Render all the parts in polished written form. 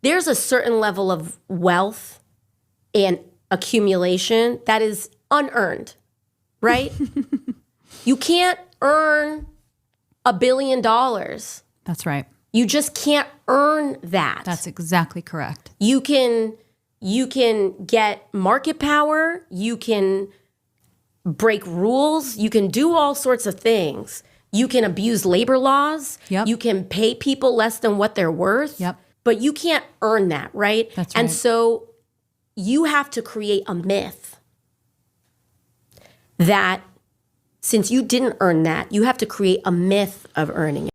there's a certain level of wealth and accumulation that is unearned, right? You can't earn $1 billion. That's right. You just can't earn that. That's exactly correct. You can get market power. You can break rules. You can do all sorts of things. You can abuse labor laws. Yep. You can pay people less than what they're worth. Yep. But you can't earn that, right? That's right. And so you have to create a myth that since you didn't earn that, you have to create a myth of earning it.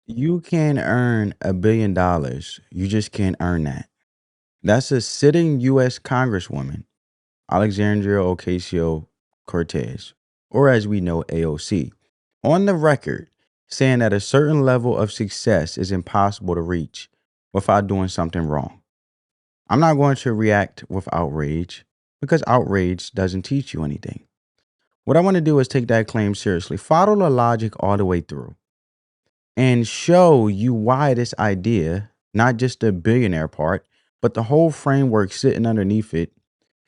You can earn $1 billion. You just can't earn that. That's a sitting U.S. Congresswoman, Alexandria Ocasio-Cortez, or as we know, AOC, on the record saying that a certain level of success is impossible to reach without doing something wrong. I'm not going to react with outrage because outrage doesn't teach you anything. What I want to do is take that claim seriously, follow the logic all the way through, and show you why this idea, not just the billionaire part, but the whole framework sitting underneath it,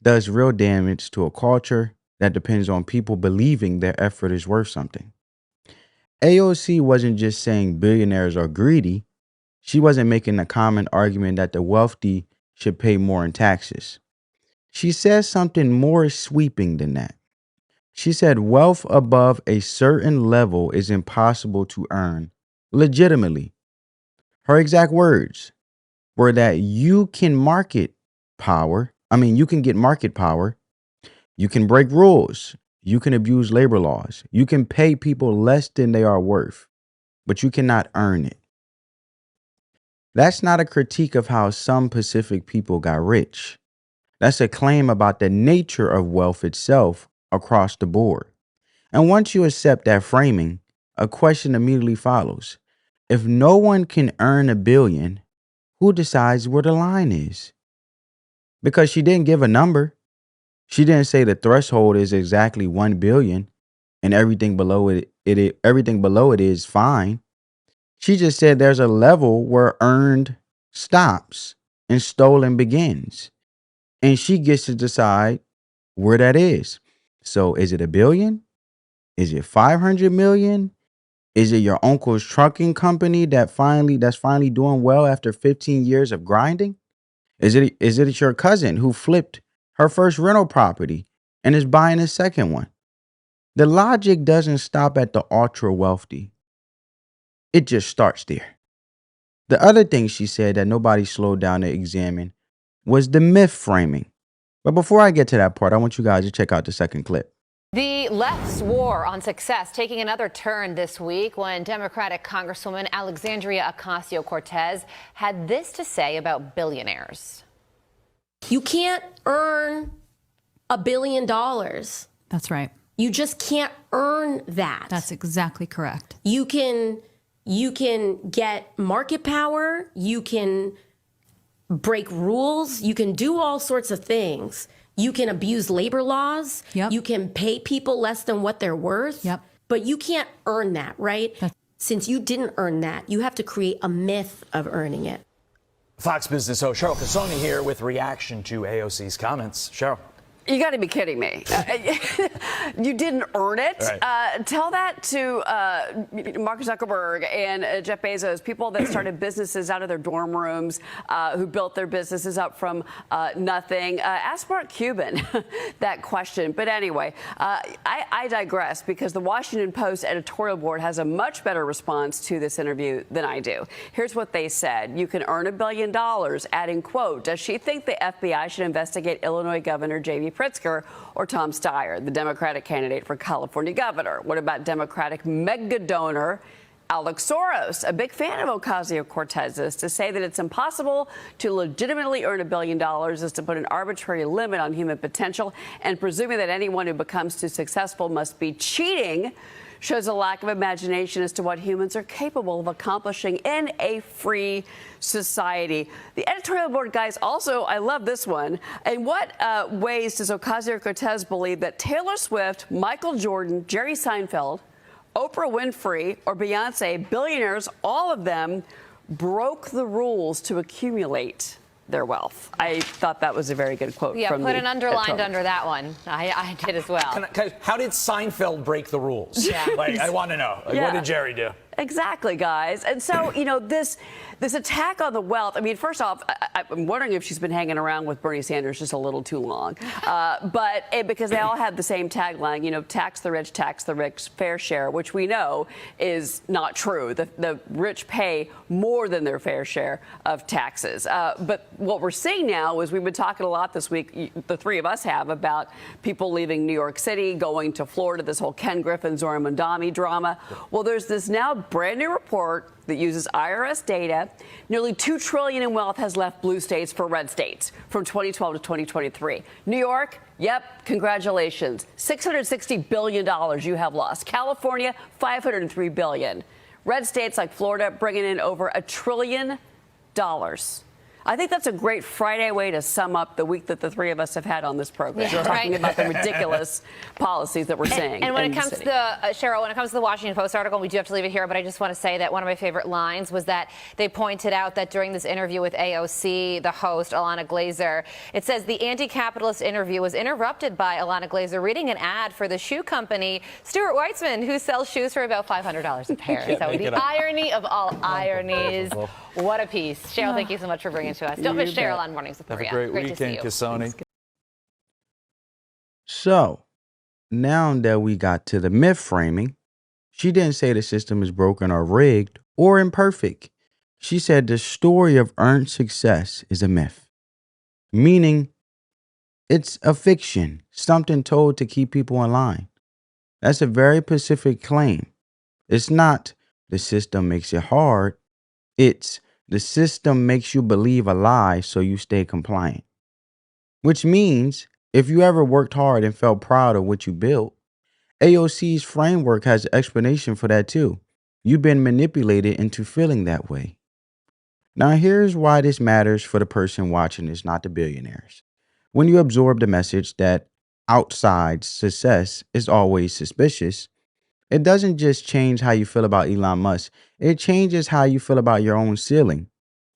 does real damage to a culture that depends on people believing their effort is worth something. AOC wasn't just saying billionaires are greedy. She wasn't making a common argument that the wealthy should pay more in taxes. She says something more sweeping than that. She said wealth above a certain level is impossible to earn legitimately. Her exact words were that you can get market power, you can break rules, you can abuse labor laws, you can pay people less than they are worth, but you cannot earn it. That's not a critique of how some Pacific people got rich. That's a claim about the nature of wealth itself across the board. And once you accept that framing, a question immediately follows. If no one can earn $1 billion, who decides where the line is? Because she didn't give a number. She didn't say the threshold is exactly 1 billion and everything below it is fine. She just said there's a level where earned stops and stolen begins. And she gets to decide where that is. So is it $1 billion? Is it 500 million? Is it your uncle's trucking company that's finally doing well after 15 years of grinding? Is it your cousin who flipped her first rental property and is buying a second one? The logic doesn't stop at the ultra wealthy. It just starts there. The other thing she said that nobody slowed down to examine was the myth framing. But before I get to that part, I want you guys to check out the second clip. The left's war on success taking another turn this week when Democratic Congresswoman Alexandria Ocasio-Cortez had this to say about billionaires. You can't earn $1 billion. That's right. You just can't earn that. That's exactly correct. You can get market power. You can break rules. You can do all sorts of things. You can abuse labor laws. Yep. You can pay people less than what they're worth. Yep. But you can't earn that, right? Since you didn't earn that, you have to create a myth of earning it. Fox Business host Cheryl Casoni here with reaction to AOC's comments. Cheryl. You got to be kidding me. You didn't earn it. Right. Tell that to Mark Zuckerberg and Jeff Bezos, people that started businesses out of their dorm rooms, who built their businesses up from nothing. Ask Mark Cuban that question. But anyway, I digress because the Washington Post editorial board has a much better response to this interview than I do. Here's what they said. You can earn $1 billion, adding, quote, does she think the FBI should investigate Illinois Governor J.B. Pritzker or Tom Steyer, the Democratic candidate for California governor? What about Democratic mega donor Alex Soros, a big fan of Ocasio-Cortez's, to say that it's impossible to legitimately earn $1 billion is to put an arbitrary limit on human potential, and presuming that anyone who becomes too successful must be cheating shows a lack of imagination as to what humans are capable of accomplishing in a free society. The editorial board guys also, I love this one. In what ways does Ocasio-Cortez believe that Taylor Swift, Michael Jordan, Jerry Seinfeld, Oprah Winfrey, or Beyonce, billionaires, all of them, broke the rules to accumulate their wealth. I thought that was a very good quote. Yeah, from put the an underlined editorial. under that one. I did as well. How did Seinfeld break the rules? Yeah. Like, I want to know. Like, Yeah. What did Jerry do? Exactly, guys. And so, this attack on the wealth, I mean, first off, I'm wondering if she's been hanging around with Bernie Sanders just a little too long. Because they all have the same tagline, tax the rich, fair share, which we know is not true. The rich pay more than their fair share of taxes. But what we're seeing now is we've been talking a lot this week, the three of us have, about people leaving New York City, going to Florida, this whole Ken Griffin, Zora Mondami drama. Well, there's this now brand new report that uses IRS data. Nearly $2 trillion in wealth has left blue states for red states from 2012 to 2023. New York, yep, congratulations. $660 billion you have lost. California, $503 billion. Red states like Florida bringing in over $1 trillion. I think that's a great Friday way to sum up the week that the three of us have had on this program, Yeah, talking right. about the ridiculous policies that we're seeing. And when in it the comes to city. the, Cheryl, when it comes to the Washington Post article, we do have to leave it here, but I just want to say that one of my favorite lines was that they pointed out that during this interview with AOC, the host, Alana Glazer, it says the anti-capitalist interview was interrupted by Alana Glazer reading an ad for the shoe company Stuart Weitzman, who sells shoes for about $500 a pair. So the irony of all ironies. What a piece. Cheryl, thank you so much for bringing it to us. Don't miss Cheryl on Mornings with Have Maria. a great Great weekend, to see you. Cassoni. So now that we got to the myth framing, she didn't say the system is broken or rigged or imperfect. She said the story of earned success is a myth, meaning it's a fiction, something told to keep people in line. That's a very specific claim. It's not the system makes it hard. It's the system makes you believe a lie so you stay compliant. Which means if you ever worked hard and felt proud of what you built, AOC's framework has an explanation for that too. You've been manipulated into feeling that way. Now here's why this matters for the person watching this, not the billionaires. When you absorb the message that outside success is always suspicious, it doesn't just change how you feel about Elon Musk. It changes how you feel about your own ceiling.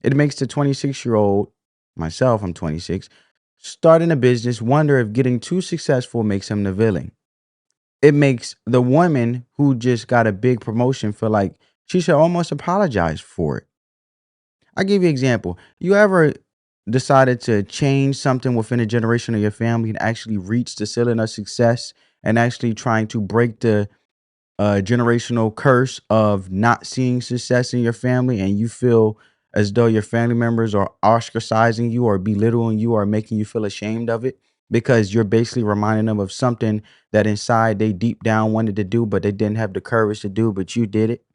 It makes the 26-year-old, myself, I'm 26, starting a business wonder if getting too successful makes him the villain. It makes the woman who just got a big promotion feel like she should almost apologize for it. I'll give you an example. You ever decided to change something within a generation of your family and actually reach the ceiling of success and actually trying to break the generational curse of not seeing success in your family, and you feel as though your family members are ostracizing you or belittling you or making you feel ashamed of it because you're basically reminding them of something that inside they deep down wanted to do, but they didn't have the courage to do, but you did it.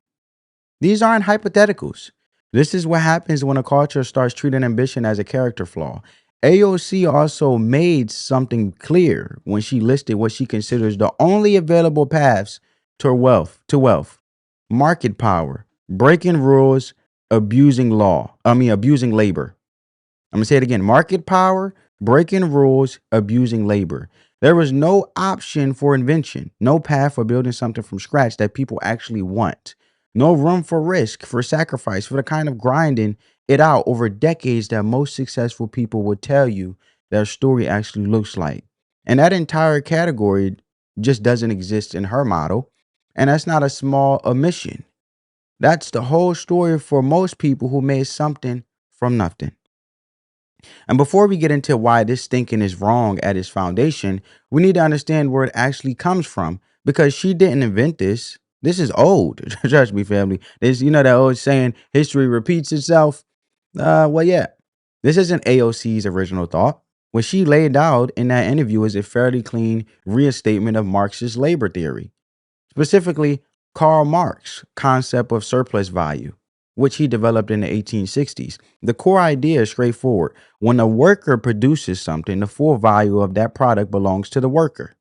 These aren't hypotheticals. This is what happens when a culture starts treating ambition as a character flaw. AOC also made something clear when she listed what she considers the only available paths to wealth, market power, breaking rules, abusing labor. I'm gonna say it again, market power, breaking rules, abusing labor. There was no option for invention, no path for building something from scratch that people actually want. No room for risk, for sacrifice, for the kind of grinding it out over decades that most successful people would tell you their story actually looks like. And that entire category just doesn't exist in her model. And that's not a small omission. That's the whole story for most people who made something from nothing. And before we get into why this thinking is wrong at its foundation, we need to understand where it actually comes from, because she didn't invent this. This is old. Trust me, family. This, that old saying, history repeats itself. Well, yeah, this isn't AOC's original thought. What she laid out in that interview is a fairly clean restatement of Marxist labor theory. Specifically, Karl Marx's concept of surplus value, which he developed in the 1860s. The core idea is straightforward. When a worker produces something, the full value of that product belongs to the worker.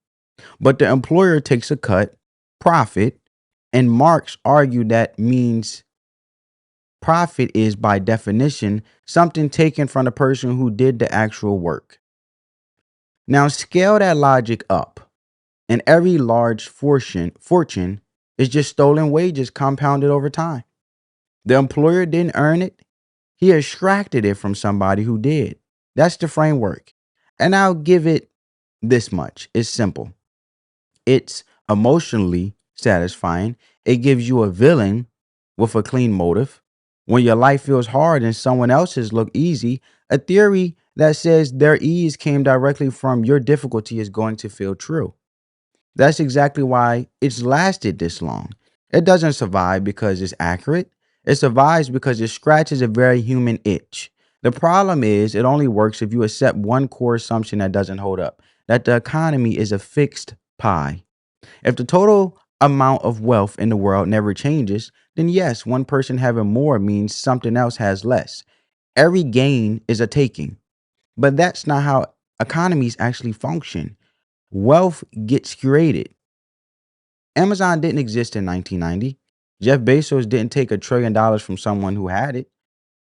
But the employer takes a cut, profit, and Marx argued that means profit is, by definition, something taken from the person who did the actual work. Now, scale that logic up. And every large fortune is just stolen wages compounded over time. The employer didn't earn it. He extracted it from somebody who did. That's the framework. And I'll give it this much. It's simple. It's emotionally satisfying. It gives you a villain with a clean motive. When your life feels hard and someone else's look easy, a theory that says their ease came directly from your difficulty is going to feel true. That's exactly why it's lasted this long. It doesn't survive because it's accurate. It survives because it scratches a very human itch. The problem is it only works if you accept one core assumption that doesn't hold up, that the economy is a fixed pie. If the total amount of wealth in the world never changes, then yes, one person having more means something else has less. Every gain is a taking. But that's not how economies actually function. Wealth gets created. Amazon didn't exist in 1990. Jeff Bezos didn't take $1 trillion from someone who had it.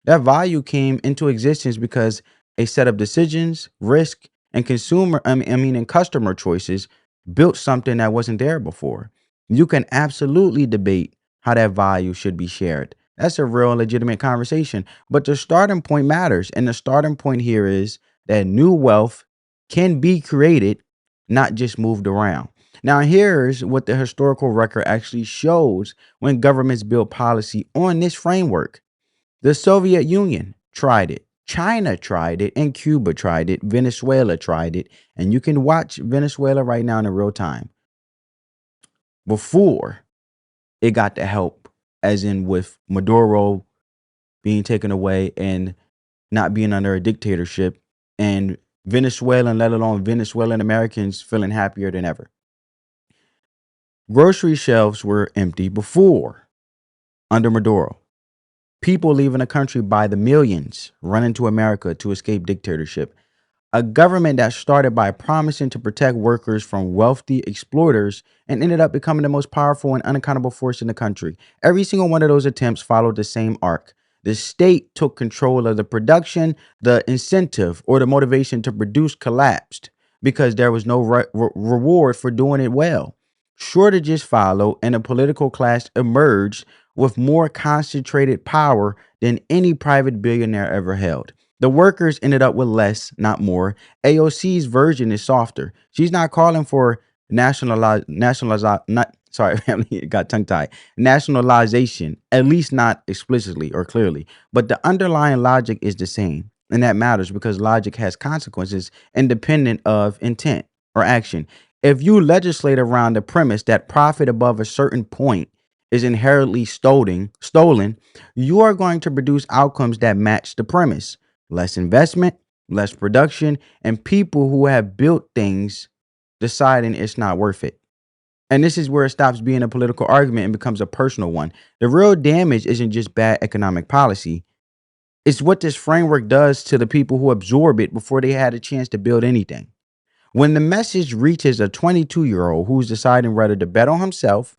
That value came into existence because a set of decisions, risk, and and customer choices built something that wasn't there before. You can absolutely debate how that value should be shared. That's a real legitimate conversation. But the starting point matters. And the starting point here is that new wealth can be created, not just moved around. Now, here's what the historical record actually shows when governments build policy on this framework. The Soviet Union tried it. China tried it, and Cuba tried it. Venezuela tried it. And you can watch Venezuela right now in real time. Before it got the help, as in with Maduro being taken away and not being under a dictatorship, and Venezuelan, let alone Venezuelan Americans, feeling happier than ever. Grocery shelves were empty before, under Maduro. People leaving the country by the millions, running to America to escape dictatorship. A government that started by promising to protect workers from wealthy exploiters and ended up becoming the most powerful and unaccountable force in the country. Every single one of those attempts followed the same arc. The state took control of the production, the incentive or the motivation to produce collapsed because there was no reward for doing it well. Shortages followed, and a political class emerged with more concentrated power than any private billionaire ever held. The workers ended up with less, not more. AOC's version is softer. She's not calling for nationalization, at least not explicitly or clearly. But the underlying logic is the same. And that matters because logic has consequences independent of intent or action. If you legislate around the premise that profit above a certain point is inherently stolen, you are going to produce outcomes that match the premise. Less investment, less production, and people who have built things deciding it's not worth it. And this is where it stops being a political argument and becomes a personal one. The real damage isn't just bad economic policy. It's what this framework does to the people who absorb it before they had a chance to build anything. When the message reaches a 22-year-old who's deciding whether to bet on himself,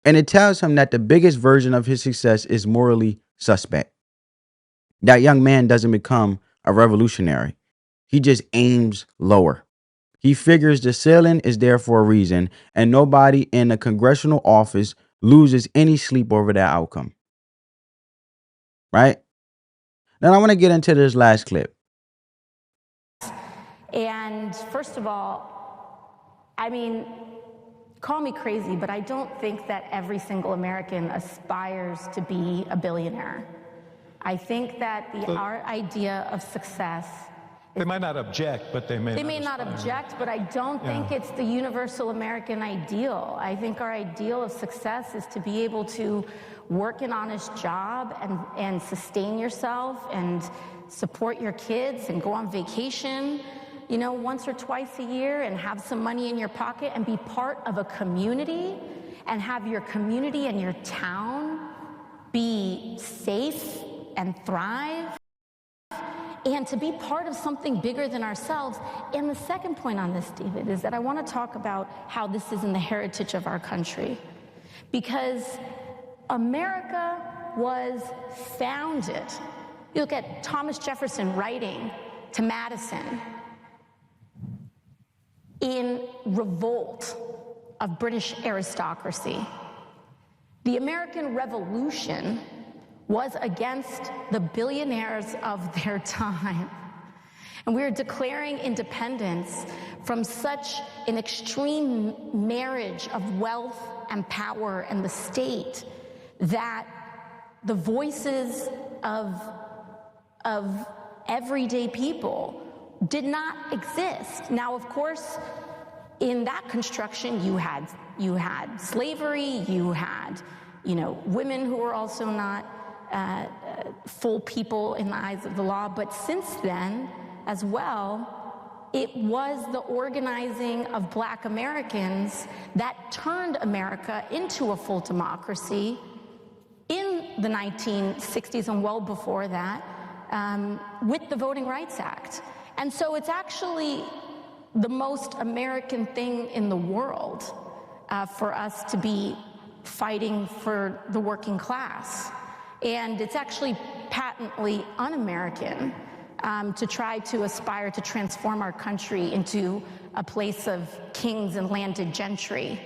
and it tells him that the biggest version of his success is morally suspect, that young man doesn't become a revolutionary. He just aims lower. He figures the ceiling is there for a reason, and nobody in a congressional office loses any sleep over that outcome. Right? Now I want to get into this last clip. And first of all, I mean, call me crazy, but I don't think that every single American aspires to be a billionaire. I think that our idea of success. They might not object, but they may not object, but I don't think it's the universal American ideal. I think our ideal of success is to be able to work an honest job and sustain yourself and support your kids and go on vacation, you know, once or twice a year and have some money in your pocket and be part of a community and have your community and your town be safe and thrive, and to be part of something bigger than ourselves. And the second point on this, David, is that I want to talk about how this is in the heritage of our country. Because America was founded. You look at Thomas Jefferson writing to Madison in revolt of British aristocracy. The American Revolution was against the billionaires of their time. And we are declaring independence from such an extreme marriage of wealth and power and the state that the voices of everyday people did not exist. Now, of course, in that construction, you had slavery, you had, women who were also not full people in the eyes of the law. But since then, as well, it was the organizing of Black Americans that turned America into a full democracy in the 1960s and well before that, with the Voting Rights Act. And so it's actually the most American thing in the world for us to be fighting for the working class. And it's actually patently un-American to try to aspire to transform our country into a place of kings and landed gentry.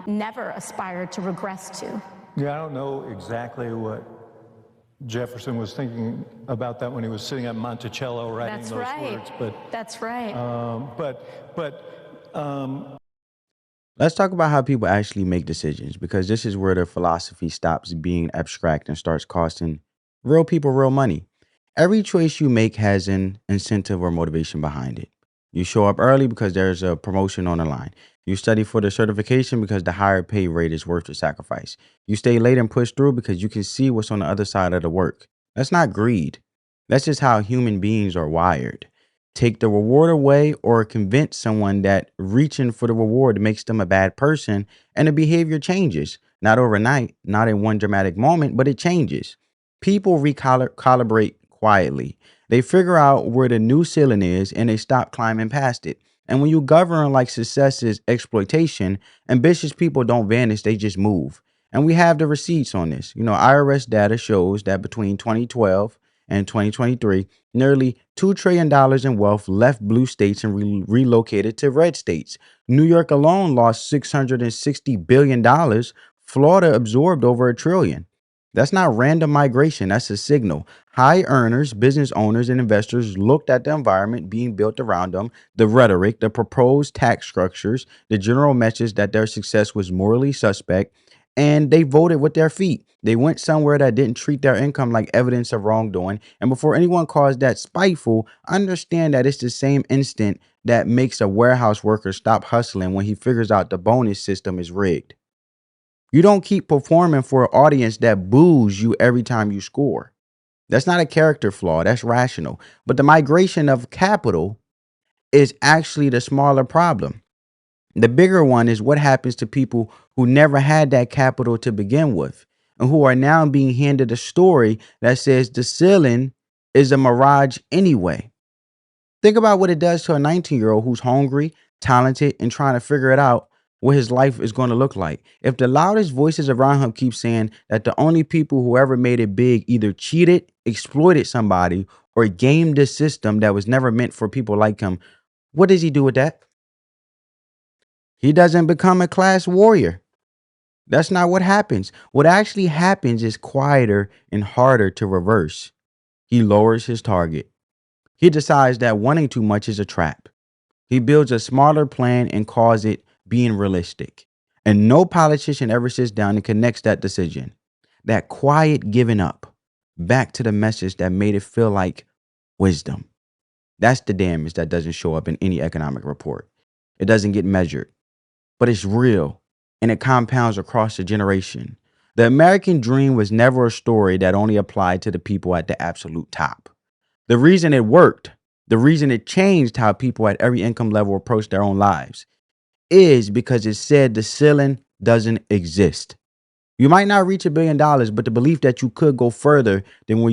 Never aspire to regress to. Yeah, I don't know exactly what Jefferson was thinking about that when he was sitting at Monticello writing That's those right. words. But That's right. Let's talk about how people actually make decisions, because this is where the philosophy stops being abstract and starts costing real people real money. Every choice you make has an incentive or motivation behind it. You show up early because there's a promotion on the line. You study for the certification because the higher pay rate is worth the sacrifice. You stay late and push through because you can see what's on the other side of the work. That's not greed. That's just how human beings are wired. Take the reward away or convince someone that reaching for the reward makes them a bad person, and the behavior changes. Not overnight, not in one dramatic moment, but it changes. People recalibrate quietly. They figure out where the new ceiling is and they stop climbing past it. And when you govern like success is exploitation, ambitious people don't vanish, they just move. And we have the receipts on this. IRS data shows that between 2012 and 2023, nearly $2 trillion in wealth left blue states and relocated to red states. New York alone lost $660 billion. Florida absorbed over $1 trillion. That's not random migration. That's a signal. High earners, business owners, and investors looked at the environment being built around them, the rhetoric, the proposed tax structures, the general message that their success was morally suspect, and they voted with their feet. They went somewhere that didn't treat their income like evidence of wrongdoing. And before anyone calls that spiteful, understand that it's the same instinct that makes a warehouse worker stop hustling when he figures out the bonus system is rigged. You don't keep performing for an audience that boos you every time you score. That's not a character flaw. That's rational. But the migration of capital is actually the smaller problem. The bigger one is what happens to people who never had that capital to begin with and who are now being handed a story that says the ceiling is a mirage anyway. Think about what it does to a 19-year-old who's hungry, talented, and trying to figure it out what his life is going to look like. If the loudest voices around him keep saying that the only people who ever made it big either cheated, exploited somebody, or gamed the system that was never meant for people like him, what does he do with that? He doesn't become a class warrior. That's not what happens. What actually happens is quieter and harder to reverse. He lowers his target. He decides that wanting too much is a trap. He builds a smarter plan and calls it being realistic. And no politician ever sits down and connects that decision, that quiet giving up, back to the message that made it feel like wisdom. That's the damage that doesn't show up in any economic report. It doesn't get measured, but it's real, and it compounds across a generation. The American dream was never a story that only applied to the people at the absolute top. The reason it worked, the reason it changed how people at every income level approach their own lives, is because it said the ceiling doesn't exist. You might not reach $1 billion, but the belief that you could go further than where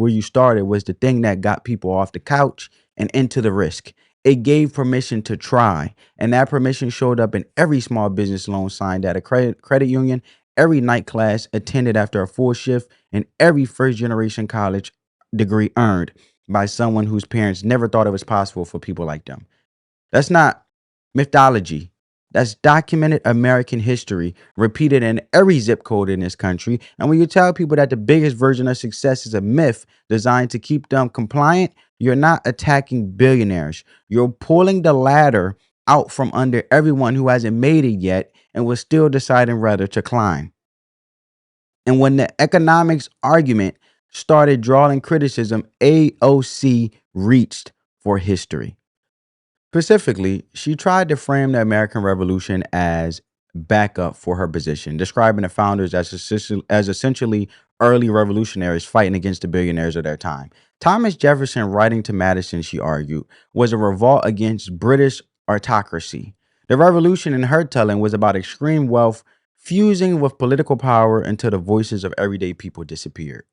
you started was the thing that got people off the couch and into the risk. It gave permission to try, and that permission showed up in every small business loan signed at a credit union, every night class attended after a full shift, and every first-generation college degree earned by someone whose parents never thought it was possible for people like them. That's not mythology. That's documented American history, repeated in every zip code in this country. And when you tell people that the biggest version of success is a myth designed to keep them compliant, you're not attacking billionaires. You're pulling the ladder out from under everyone who hasn't made it yet and was still deciding whether to climb. And when the economics argument started drawing criticism, AOC reached for history. Specifically, she tried to frame the American Revolution as backup for her position, describing the founders as essentially early revolutionaries fighting against the billionaires of their time. Thomas Jefferson, writing to Madison, she argued, was a revolt against British autocracy. The revolution, in her telling, was about extreme wealth fusing with political power until the voices of everyday people disappeared.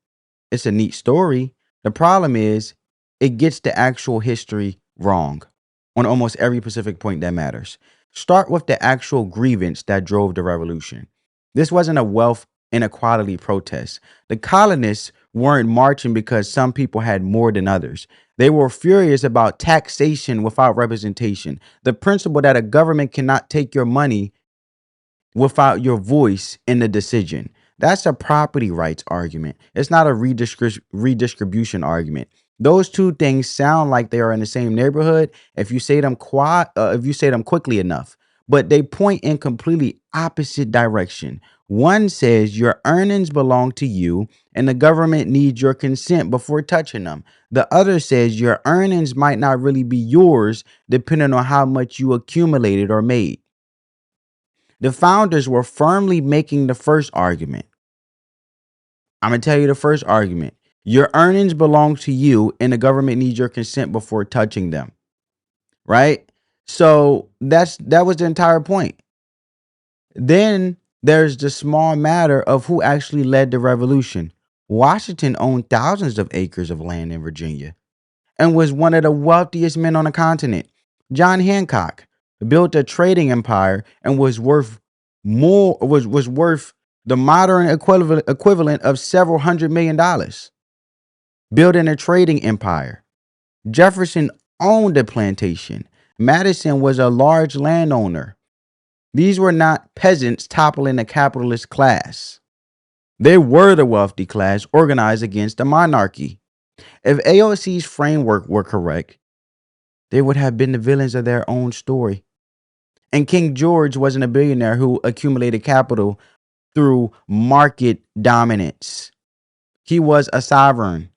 It's a neat story. The problem is it gets the actual history wrong on almost every specific point that matters. Start with the actual grievance that drove the revolution. This wasn't a wealth inequality protest. The colonists weren't marching because some people had more than others. They were furious about taxation without representation, the principle that a government cannot take your money without your voice in the decision. That's a property rights argument. It's not a redistribution argument. Those two things sound like they are in the same neighborhood if you say them quickly enough, but they point in completely opposite direction. One says your earnings belong to you and the government needs your consent before touching them. The other says your earnings might not really be yours depending on how much you accumulated or made. The founders were firmly making the first argument. I'm going to tell you the first argument. Your earnings belong to you and the government needs your consent before touching them. Right? So that was the entire point. Then there's the small matter of who actually led the revolution. Washington owned thousands of acres of land in Virginia and was one of the wealthiest men on the continent. John Hancock built a trading empire and was worth the modern equivalent of several $100 million. Building a trading empire. Jefferson owned a plantation. Madison was a large landowner. These were not peasants toppling the capitalist class. They were the wealthy class organized against the monarchy. If AOC's framework were correct, they would have been the villains of their own story. And King George wasn't a billionaire who accumulated capital through market dominance. He was a sovereign.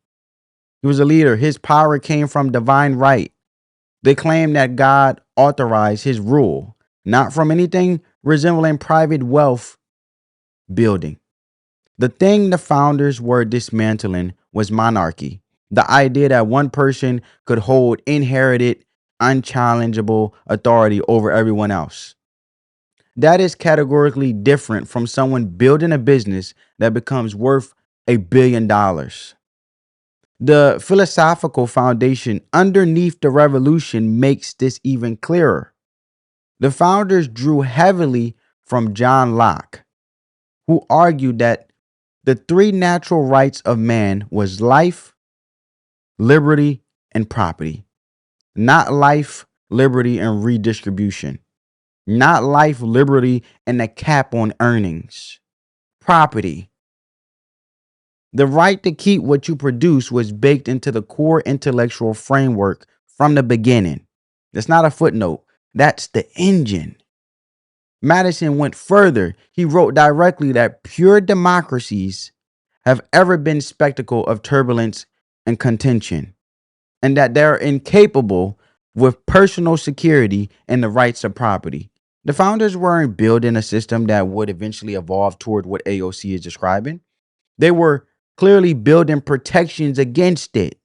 He was a leader. His power came from divine right. They claim that God authorized his rule, not from anything resembling private wealth building. The thing the founders were dismantling was monarchy. The idea that one person could hold inherited, unchallengeable authority over everyone else. That is categorically different from someone building a business that becomes worth $1 billion. The philosophical foundation underneath the revolution makes this even clearer. The founders drew heavily from John Locke, who argued that the three natural rights of man was life, liberty, and property. Not life, liberty, and redistribution. Not life, liberty, and a cap on earnings. Property. The right to keep what you produce was baked into the core intellectual framework from the beginning. That's not a footnote. That's the engine. Madison went further. He wrote directly that pure democracies have ever been spectacle of turbulence and contention, and that they're incapable with personal security and the rights of property. The founders weren't building a system that would eventually evolve toward what AOC is describing. They were clearly building protections against it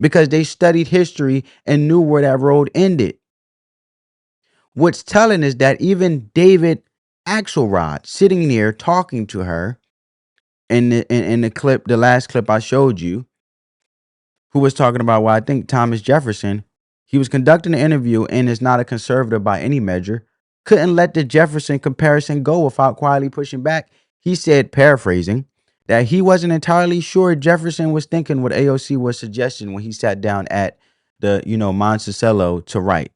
because they studied history and knew where that road ended. What's telling is that even David Axelrod, sitting near talking to her in the clip, the last clip I showed you, who was talking about, well, I think Thomas Jefferson, he was conducting an interview and is not a conservative by any measure, couldn't let the Jefferson comparison go without quietly pushing back. He said, paraphrasing, that he wasn't entirely sure Jefferson was thinking what AOC was suggesting when he sat down at the, Monticello to write.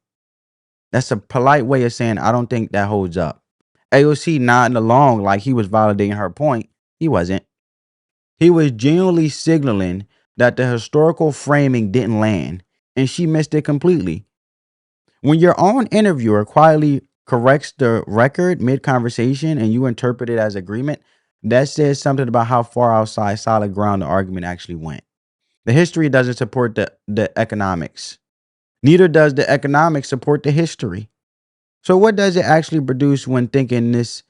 That's a polite way of saying I don't think that holds up. AOC nodding along like he was validating her point. He wasn't. He was genuinely signaling that the historical framing didn't land, and she missed it completely. When your own interviewer quietly corrects the record mid-conversation and you interpret it as agreement, that says something about how far outside solid ground the argument actually went. The history doesn't support the economics. Neither does the economics support the history. So what does it actually produce when thinking this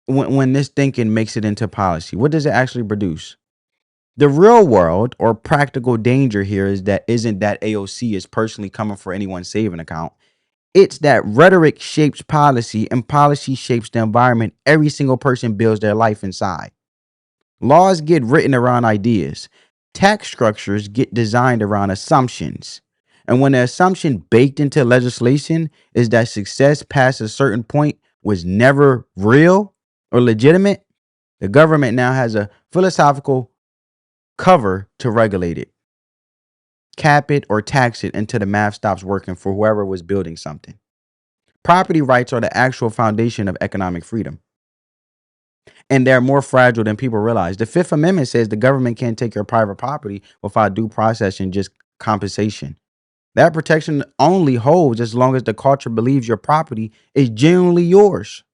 when this thinking makes it into policy? What does it actually produce? The real world or practical danger here isn't that AOC is personally coming for anyone's saving account. It's that rhetoric shapes policy and policy shapes the environment every single person builds their life inside. Laws get written around ideas. Tax structures get designed around assumptions. And when the assumption baked into legislation is that success past a certain point was never real or legitimate, the government now has a philosophical cover to regulate it. Cap it or tax it until the math stops working for whoever was building something. Property rights are the actual foundation of economic freedom. And they're more fragile than people realize. The Fifth Amendment says the government can't take your private property without due process and just compensation. That protection only holds as long as the culture believes your property is genuinely yours.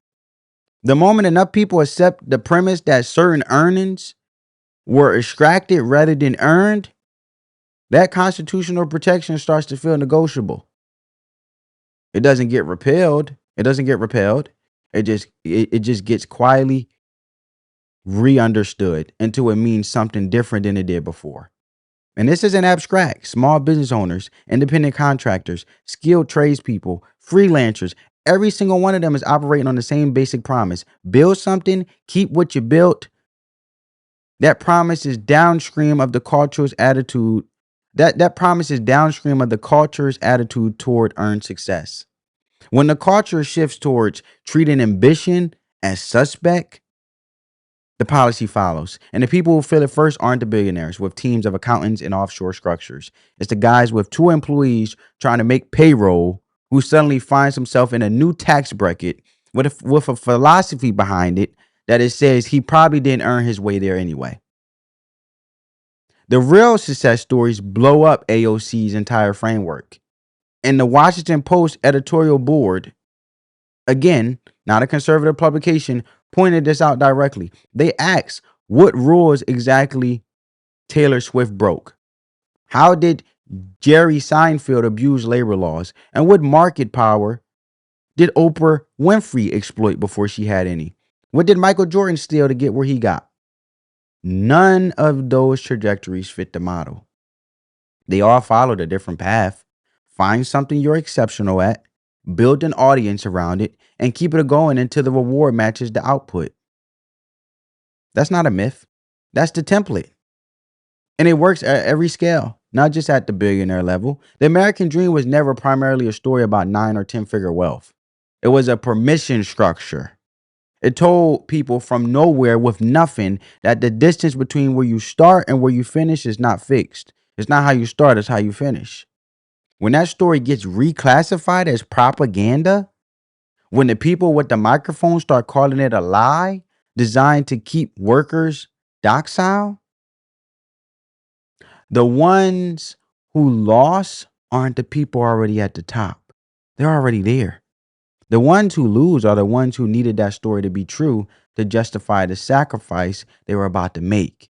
The moment enough people accept the premise that certain earnings were extracted rather than earned, that constitutional protection starts to feel negotiable. It doesn't get repealed. It just gets quietly re-understood until it means something different than it did before. And this isn't abstract. Small business owners, independent contractors, skilled tradespeople, freelancers, every single one of them is operating on the same basic promise. Build something, keep what you built. That promise is downstream of the culture's attitude. That promise is downstream of the culture's attitude toward earned success. When the culture shifts towards treating ambition as suspect, the policy follows. And the people who feel it first aren't the billionaires with teams of accountants and offshore structures. It's the guys with 2 employees trying to make payroll who suddenly finds himself in a new tax bracket with a philosophy behind it that it says he probably didn't earn his way there anyway. The real success stories blow up AOC's entire framework. And the Washington Post editorial board, again, not a conservative publication, pointed this out directly. They asked what rules exactly Taylor Swift broke. How did Jerry Seinfeld abuse labor laws? And what market power did Oprah Winfrey exploit before she had any? What did Michael Jordan steal to get where he got? None of those trajectories fit the model. They all followed a different path. Find something you're exceptional at, build an audience around it, and keep it going until the reward matches the output. That's not a myth. That's the template. And it works at every scale, not just at the billionaire level. The American dream was never primarily a story about 9 or 10-figure wealth. It was a permission structure. It told people from nowhere with nothing that the distance between where you start and where you finish is not fixed. It's not how you start, it's how you finish. When that story gets reclassified as propaganda, when the people with the microphone start calling it a lie designed to keep workers docile, the ones who lost aren't the people already at the top. They're already there. The ones who lose are the ones who needed that story to be true to justify the sacrifice they were about to make.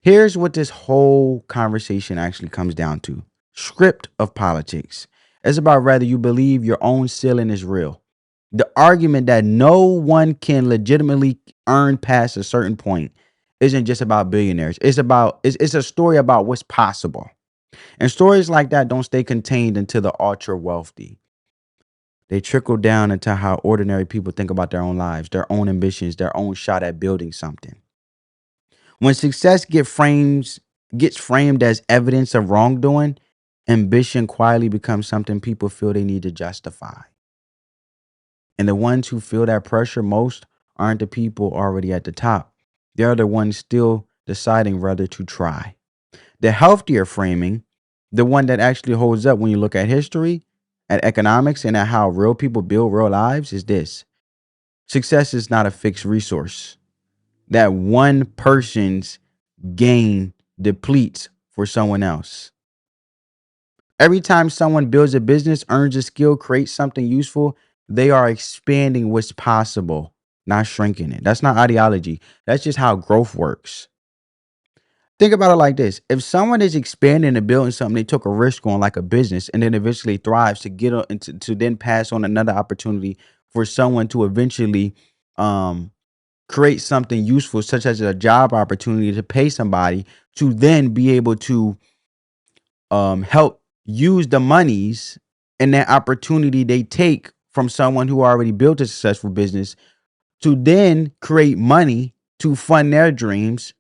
Here's what this whole conversation actually comes down to. Script of politics. It's about whether you believe your own ceiling is real. The argument that no one can legitimately earn past a certain point isn't just about billionaires. It's a story about what's possible. And stories like that don't stay contained into the ultra wealthy. They trickle down into how ordinary people think about their own lives, their own ambitions, their own shot at building something. When success gets framed as evidence of wrongdoing, ambition quietly becomes something people feel they need to justify. And the ones who feel that pressure most aren't the people already at the top. They're the ones still deciding whether to try. The healthier framing, the one that actually holds up when you look at history, at economics and at how real people build real lives is this. Success is not a fixed resource that one person's gain depletes for someone else. Every time someone builds a business, earns a skill, creates something useful, they are expanding what's possible, not shrinking it. That's not ideology. That's just how growth works. Think about it like this. If someone is expanding and building something they took a risk on, like a business, and then eventually thrives to get to then pass on another opportunity for someone to eventually create something useful, such as a job opportunity to pay somebody to then be able to help use the monies and that opportunity they take from someone who already built a successful business to then create money to fund their dreams,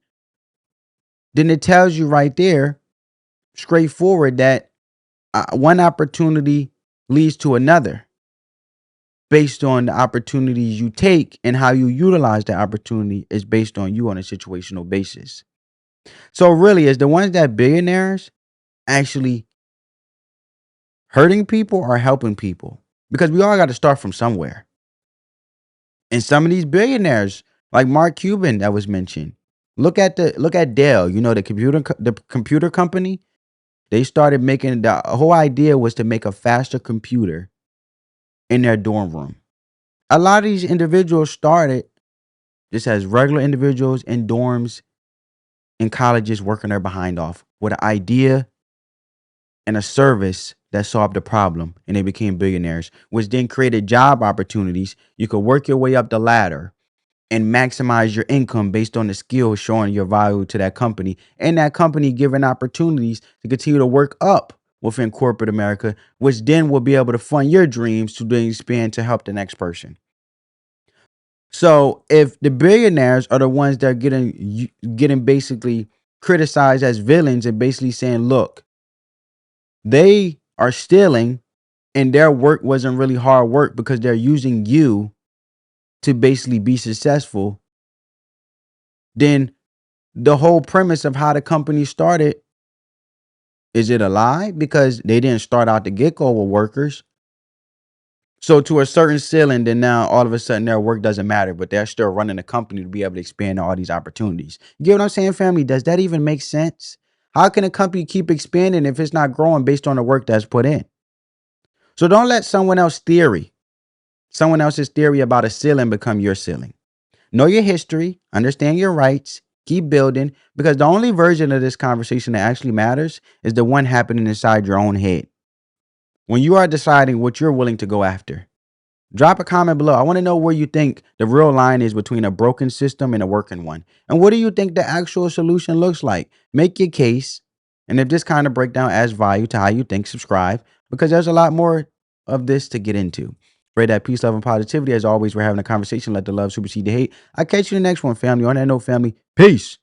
then it tells you right there, straightforward, that one opportunity leads to another based on the opportunities you take, and how you utilize the opportunity is based on you on a situational basis. So really, is the ones that billionaires actually hurting people or helping people? Because we all got to start from somewhere. And some of these billionaires, like Mark Cuban that was mentioned, look at Dell, the computer company. They started making, the whole idea was to make a faster computer in their dorm room. A lot of these individuals started just as regular individuals in dorms in colleges working their behind off with an idea and a service that solved the problem, and they became billionaires, which then created job opportunities. You could work your way up the ladder and maximize your income based on the skills showing your value to that company, and that company giving opportunities to continue to work up within corporate America, which then will be able to fund your dreams to then expand to help the next person. So if the billionaires are the ones that are getting basically criticized as villains and basically saying, look, they are stealing and their work wasn't really hard work because they're using you to basically be successful, then the whole premise of how the company started, is it a lie? Because they didn't start out the get-go with workers. So to a certain ceiling, then now all of a sudden their work doesn't matter, but they're still running the company to be able to expand all these opportunities. You get what I'm saying, family? Does that even make sense? How can a company keep expanding if it's not growing based on the work that's put in? So don't let someone else's theory about a ceiling become your ceiling. Know your history, understand your rights, keep building, because the only version of this conversation that actually matters is the one happening inside your own head. When you are deciding what you're willing to go after, drop a comment below. I want to know where you think the real line is between a broken system and a working one. And what do you think the actual solution looks like? Make your case. And if this kind of breakdown adds value to how you think, subscribe, because there's a lot more of this to get into. Pray that peace, love, and positivity. As always, we're having a conversation. Let the love supersede the hate. I'll catch you in the next one, family. On that note, family, peace.